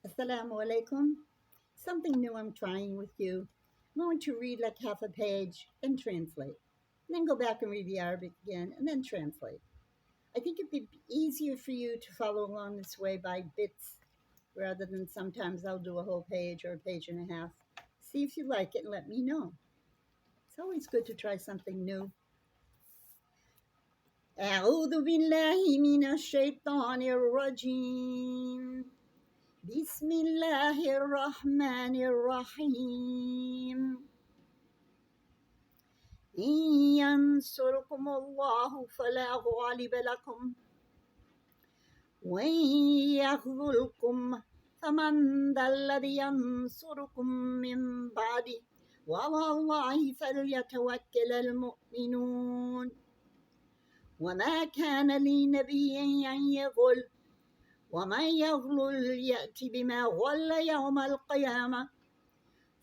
Assalamu alaikum. Something new I'm trying with you. I'm going to read like half a page, then translate. And then go back and read the Arabic again, and then translate. I think it'd be easier for you to follow along this way by bits rather than sometimes I'll do a whole page or a page and a half. See if you like it and let me know. It's always good to try something new. أعوذ بالله من الشيطان الرجيم بسم الله الرحمن الرحيم إن ينصركم الله فلا غالب لكم وإن يخذلكم فمن ذا الذي ينصركم من بعده وعلى الله فليتوكل المؤمنون وما كان لنبي أن يغل ومن يغل يأتي بما غل يوم القيامة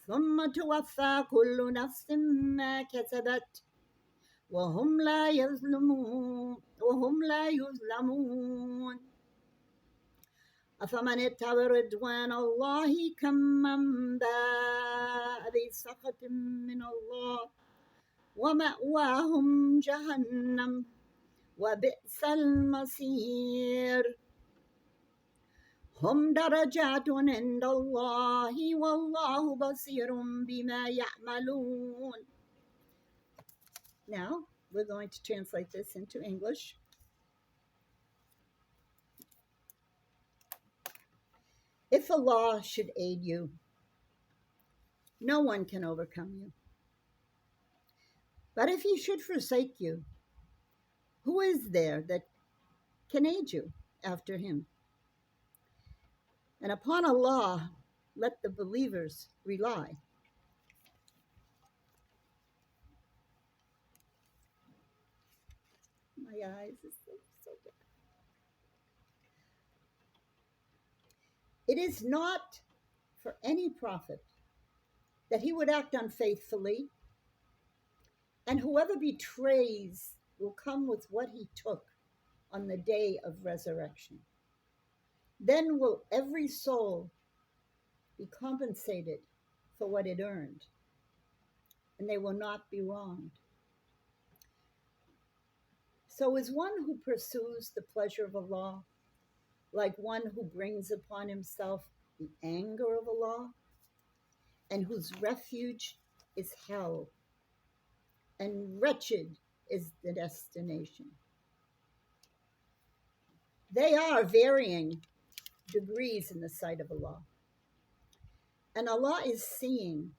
ثم توفى كل نفس ما كسبت وهم لا يظلمون أفمن اتبع رضوان الله كمن باء بسخط من الله ومأواهم جهنم وبئس المصير هم درجات عند الله والله بصير بما يعملون. Now we're going to translate this into English. If Allah should aid you, no one can overcome you. But if He should forsake you, who is there that can aid you after Him? And upon Allah let the believers rely. My eyes is so good. It is not for any prophet that he would act unfaithfully, and whoever betrays will come with what he took on the day of resurrection. Then will every soul be compensated for what it earned, and they will not be wronged. So is one who pursues the pleasure of Allah like one who brings upon himself the anger of Allah, and whose refuge is hell, and wretched is the destination. They are varying degrees in the sight of Allah, and Allah is seeing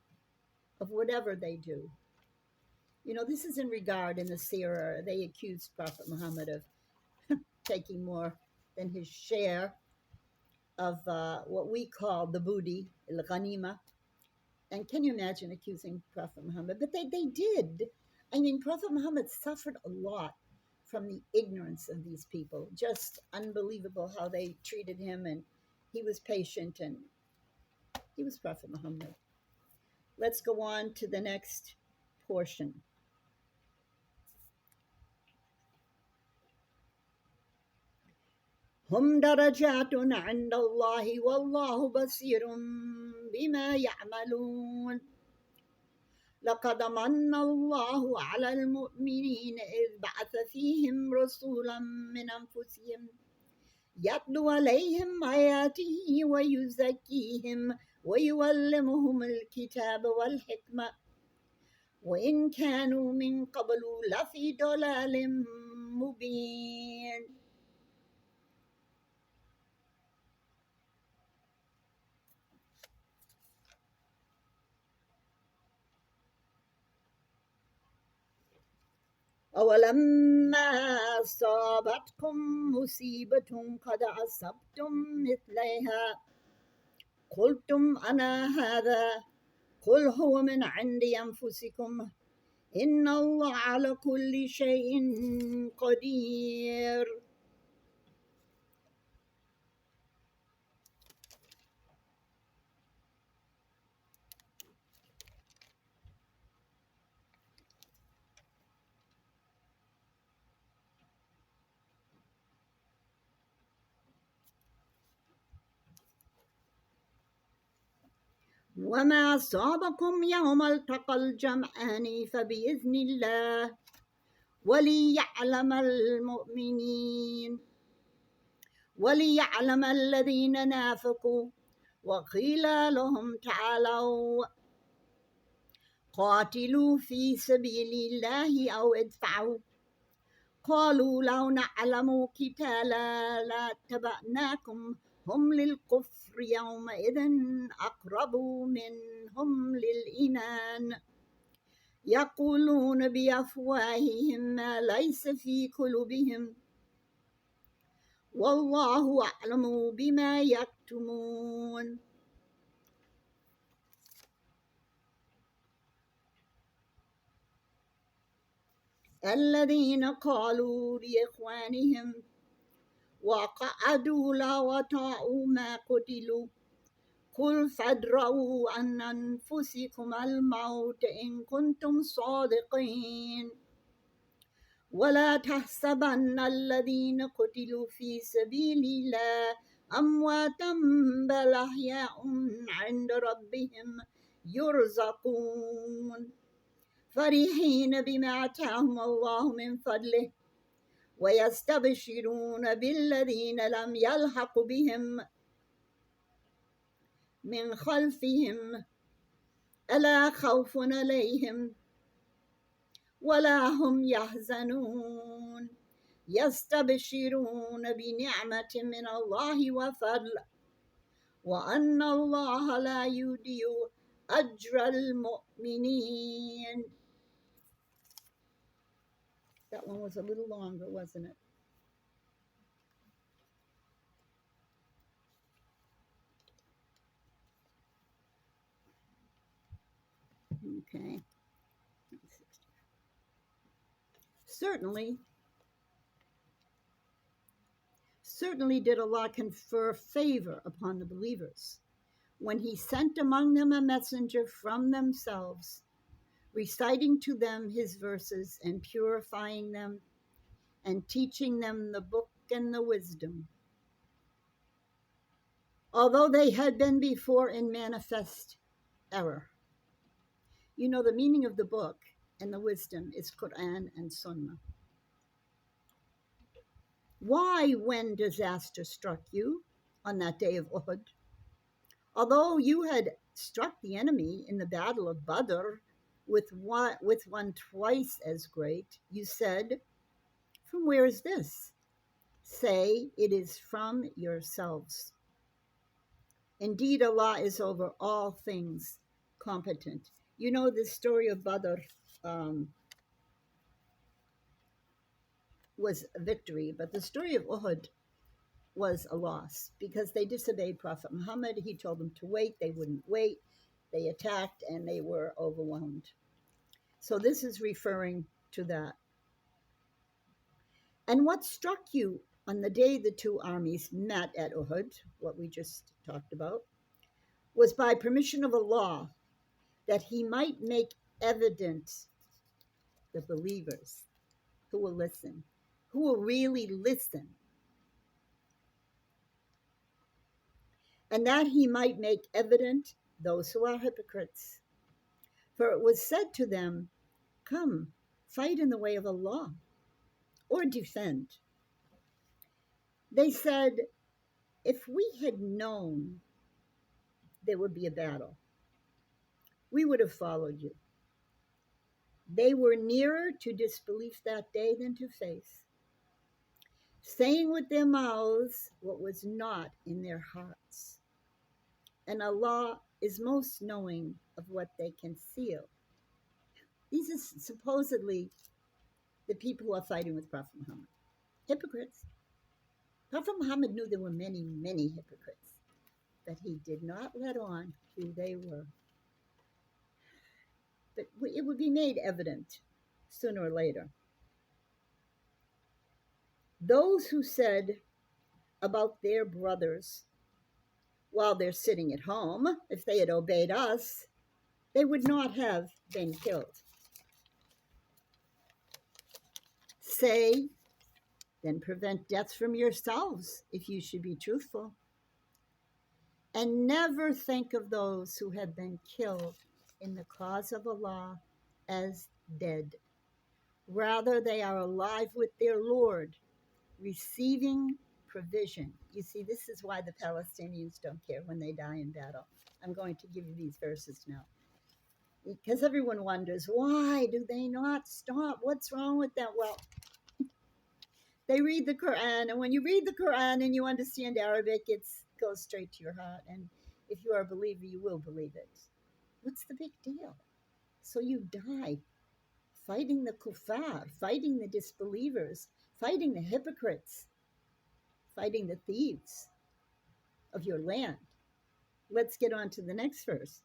of whatever they do. You know, this is in regard in the seerah. They accused Prophet Muhammad of taking more than his share of what we call the booty, al-ghanima. And can you imagine accusing Prophet Muhammad? But they did. I mean, Prophet Muhammad suffered a lot from the ignorance of these people. Just unbelievable how they treated him, and he was patient, and he was Prophet Muhammad. Let's go on to the next portion. هم درجات عند الله والله بصير بما يعملون لقد من الله على المؤمنين إذ بعث فيهم رسولا من أنفسهم يتلو عليهم آياته ويزكيهم ويعلمهم الكتاب والحكمة وإن كانوا من قبل لفي ضلال مبين. أولما أصابتكم مصيبة قد أصبتم مثلها قلتم أنا هذا قل هو من عند أنفسكم إن الله على كل شيء قدير. وما أصابكم يوم التقى الجمعان فبإذن الله وليعلم الذين نافقوا وقيل لهم تعالوا قاتلوا في سبيل الله أو ادفعوا قالوا لو نعلم قتالا لاتبعناكم هم للكفر يومئذ أقرب منهم للإيمان يقولون بأفواههم ما ليس في قلوبهم والله أعلم بما يكتمون. الذين قالوا لإخوانهم وقعدوا لو أطاعوا ما قتلوا قل فادرؤوا عن أنفسكم الموت إن كنتم صادقين ولا تحسبن الذين قتلوا في سبيل الله أمواتا بل أحياء عند ربهم يرزقون فرحين بما آتاهم الله من فضله ويستبشرون بالذين لم يلحقوا بهم من خلفهم ألا خوف عليهم ولا هم يحزنون يستبشرون بنعمة من الله وفضل وأن الله لا يضيع أجر المؤمنين. That one was a little longer, wasn't it? Okay. Certainly did Allah confer favor upon the believers when He sent among them a messenger from themselves, reciting to them His verses and purifying them and teaching them the book and the wisdom. Although they had been before in manifest error. You know, the meaning of the book and the wisdom is Quran and Sunnah. Why, when disaster struck you on that day of Uhud, although you had struck the enemy in the battle of Badr with one twice as great, you said, from where is this? Say, it is from yourselves. Indeed, Allah is over all things competent. You know, the story of Badr was a victory, but the story of Uhud was a loss because they disobeyed Prophet Muhammad. He told them to wait. They wouldn't wait. They attacked and they were overwhelmed. So this is referring to that. And what struck you on the day the two armies met at Uhud, what we just talked about, was by permission of Allah that He might make evident the believers who will listen, who will really listen, and that He might make evident those who are hypocrites. For it was said to them, come, fight in the way of Allah, or defend. They said, if we had known there would be a battle, we would have followed you. They were nearer to disbelief that day than to faith, saying with their mouths what was not in their hearts. And Allah is most knowing of what they conceal. These are supposedly the people who are fighting with Prophet Muhammad. Hypocrites. Prophet Muhammad knew there were many, many hypocrites, but he did not let on who they were. But it would be made evident sooner or later. Those who said about their brothers while they're sitting at home, if they had obeyed us, they would not have been killed. Say, then prevent death from yourselves if you should be truthful. And never think of those who have been killed in the cause of Allah as dead. Rather, they are alive with their Lord, receiving provision. You see, this is why the Palestinians don't care when they die in battle. I'm going to give you these verses now. Because everyone wonders, why do they not stop? What's wrong with that? Well, they read the Quran, and when you read the Quran and you understand Arabic, it goes straight to your heart. And if you are a believer, you will believe it. What's the big deal? So you die fighting the kuffar, fighting the disbelievers, fighting the hypocrites, fighting the thieves of your land. Let's get on to the next verse.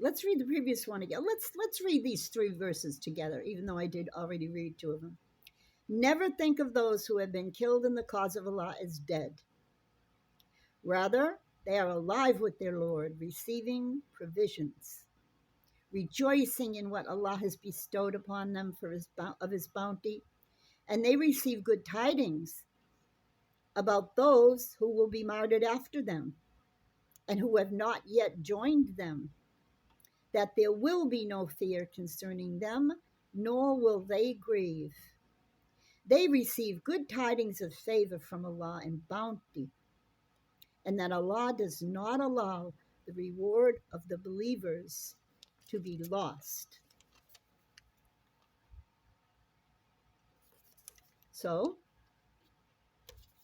Let's read the previous one again. Let's read these 3 verses together, even though I did already read 2 of them. Never think of those who have been killed in the cause of Allah as dead. Rather, they are alive with their Lord, receiving provisions, rejoicing in what Allah has bestowed upon them of His bounty, and they receive good tidings about those who will be martyred after them and who have not yet joined them, that there will be no fear concerning them, nor will they grieve. They receive good tidings of favor from Allah and bounty, and that Allah does not allow the reward of the believers to be lost. So,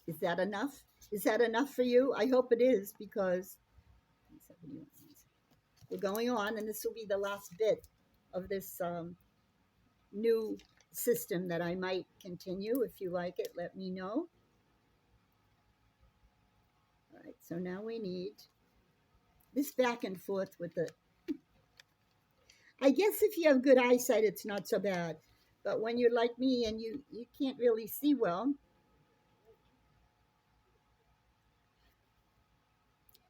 is that enough? Is that enough for you? I hope it is, because we're going on, and this will be the last bit of this new system that I might continue. If you like it, let me know. All right, so now we need this back and forth with the, I guess if you have good eyesight, it's not so bad. But when you're like me and you can't really see well,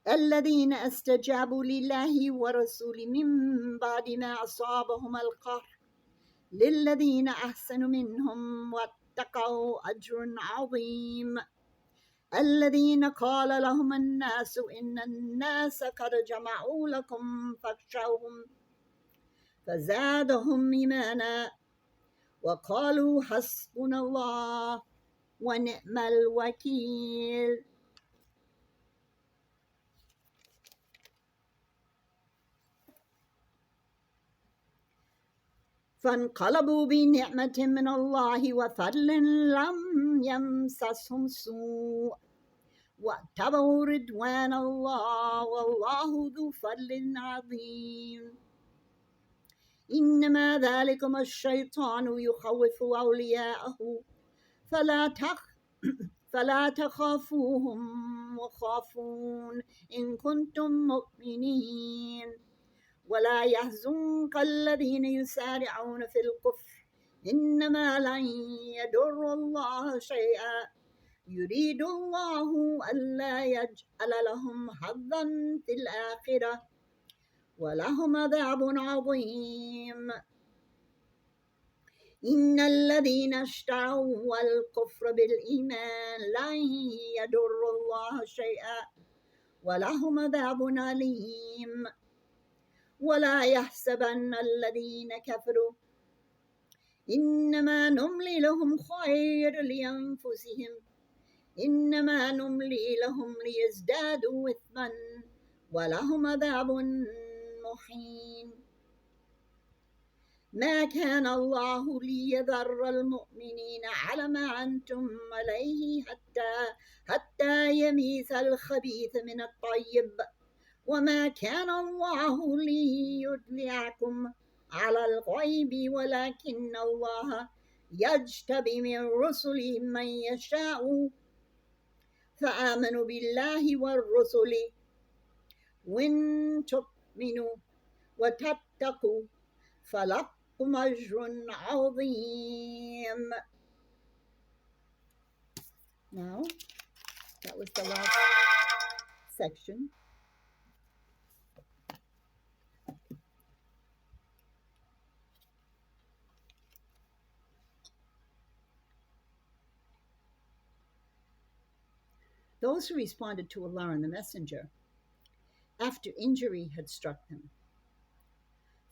الذين استجابوا لله ورسوله من بعد ما أصابهم القرح للذين أحسنوا منهم واتقوا أجر عظيم الذين قال لهم الناس إن الناس قد جمعوا لكم فاخشوهم فزادهم إيمانا وقالوا حسبنا الله ونعم الوكيل. فانقلبوا بنعمة من الله وفضل لم يمسسهم سوء واتبعوا رضوان الله والله ذو فضل عظيم. إنما ذلكم الشيطان يخوف أولياءه فلا تخافوهم وخافون إن كنتم مؤمنين ولا يحزنك الذين يسارعون في الكفر إنما لن يضروا الله شيئا يريد الله ألا يجعل لهم حظا في الآخرة ولهم عذاب عظيم. إن الذين اشتروا الكفر بالإيمان لن يضروا الله شيئا ولهم عذاب أليم. ولا يحسبن الذين كفروا إنما نملي لهم خير لأنفسهم إنما نملي لهم ليزدادوا إثما ولهم عذاب مهين. ما كان الله ليذر المؤمنين على ما أنتم عليه حتى يميز الخبيث من الطيب وما كان الله ليطلعكم على الغيب ولكن الله يجتبي من رسله من يشاء فآمنوا بالله والرسل وإن تؤمنوا وتتقوا فلكم أجر عظيم. Now, that was the last section. those who responded to Allah and the Messenger after injury had struck them.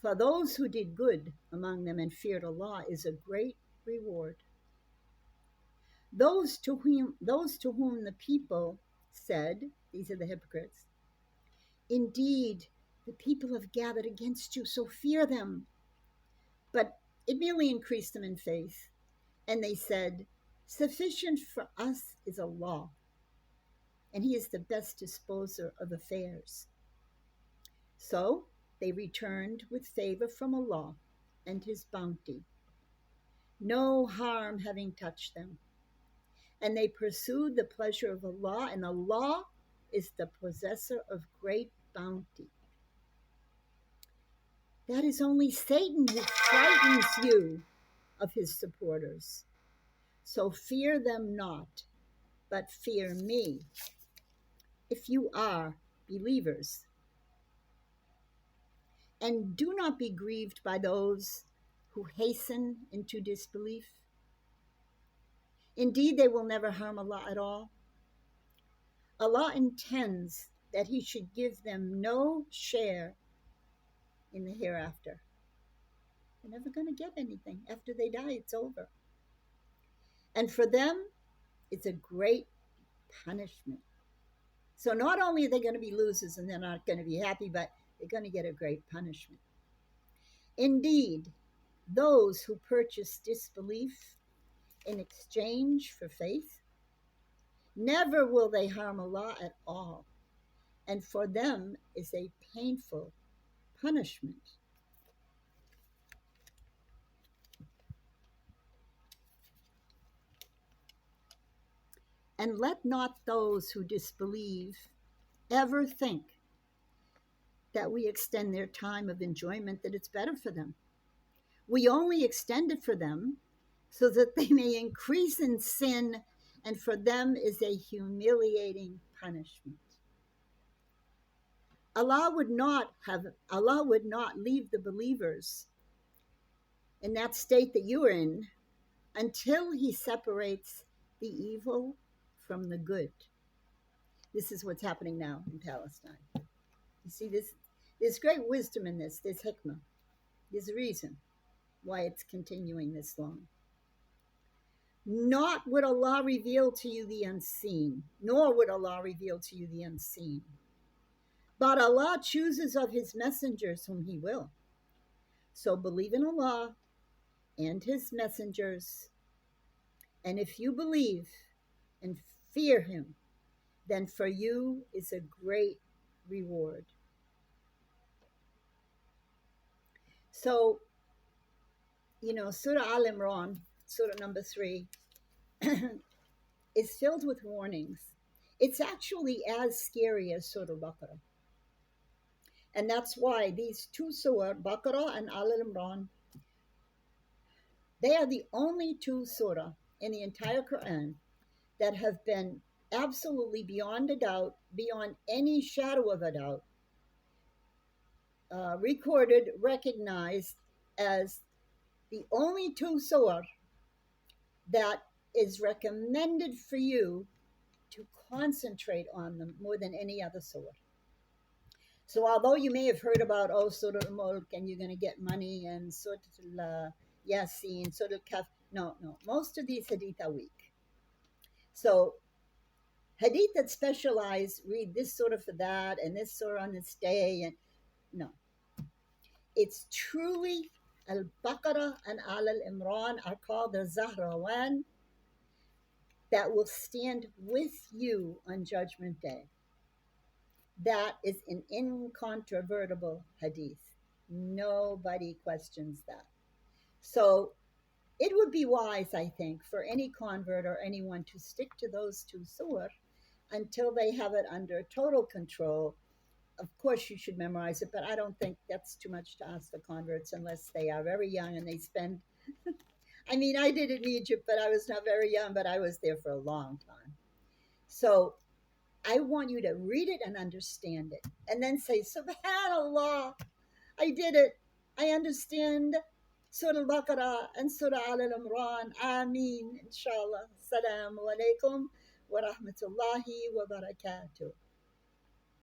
For those who did good among them and feared Allah is a great reward. Those to whom the people said, these are the hypocrites, indeed, the people have gathered against you, so fear them. But it merely increased them in faith. And they said, sufficient for us is Allah, and He is the best disposer of affairs. So they returned with favor from Allah and His bounty, no harm having touched them. And they pursued the pleasure of Allah, and Allah is the possessor of great bounty. That is only Satan who frightens you of his supporters. So fear them not, but fear me, if you are believers. And do not be grieved by those who hasten into disbelief. Indeed, they will never harm Allah at all. Allah intends that He should give them no share in the hereafter. They're never going to get anything. After they die, it's over. And for them, it's a great punishment. So not only are they going to be losers and they're not going to be happy, but they're going to get a great punishment. Indeed, those who purchase disbelief in exchange for faith, never will they harm Allah at all. And for them is a painful punishment. And let not those who disbelieve ever think that we extend their time of enjoyment, that it's better for them. We only extend it for them so that they may increase in sin, and for them is a humiliating punishment. Allah would not leave the believers in that state that you are in until He separates the evil from the good. This is what's happening now in Palestine. You see, there's great wisdom in this. There's hikmah. There's a reason why it's continuing this long. Not would Allah reveal to you the unseen, nor would Allah reveal to you the unseen. But Allah chooses of His messengers whom He will. So believe in Allah and His messengers. And if you believe and fear Him, then for you is a great reward. So, Surah Al Imran, Surah number 3, is filled with warnings. It's actually as scary as Surah Baqarah. And that's why these two surah, Baqarah and Al Imran, they are the only two surah in the entire Quran that have been absolutely beyond a doubt, beyond any shadow of a doubt, recorded, recognized as the only two surah that is recommended for you to concentrate on them more than any other surah. So although you may have heard about, Surah Al-Mulk, and you're going to get money, and Surah Al-Yasin, Surah Al-Kahf, no, most of these hadith are weak. So hadith that specialize, read this surah for that, and this surah on this day, and no. It's truly Al-Baqarah and Al-Imran are called the Zahrawan that will stand with you on Judgment Day. That is an incontrovertible hadith. Nobody questions that. So it would be wise, I think, for any convert or anyone to stick to those two surah until they have it under total control. Of course, you should memorize it, but I don't think that's too much to ask the converts unless they are very young and they spend. I mean, I did it in Egypt, but I was not very young, but I was there for a long time. So I want you to read it and understand it, and then say, SubhanAllah, I did it. I understand Surah Al-Baqarah and Surah Al Imran. Ameen, inshallah. Assalamu alaikum wa rahmatullahi wa barakatuh.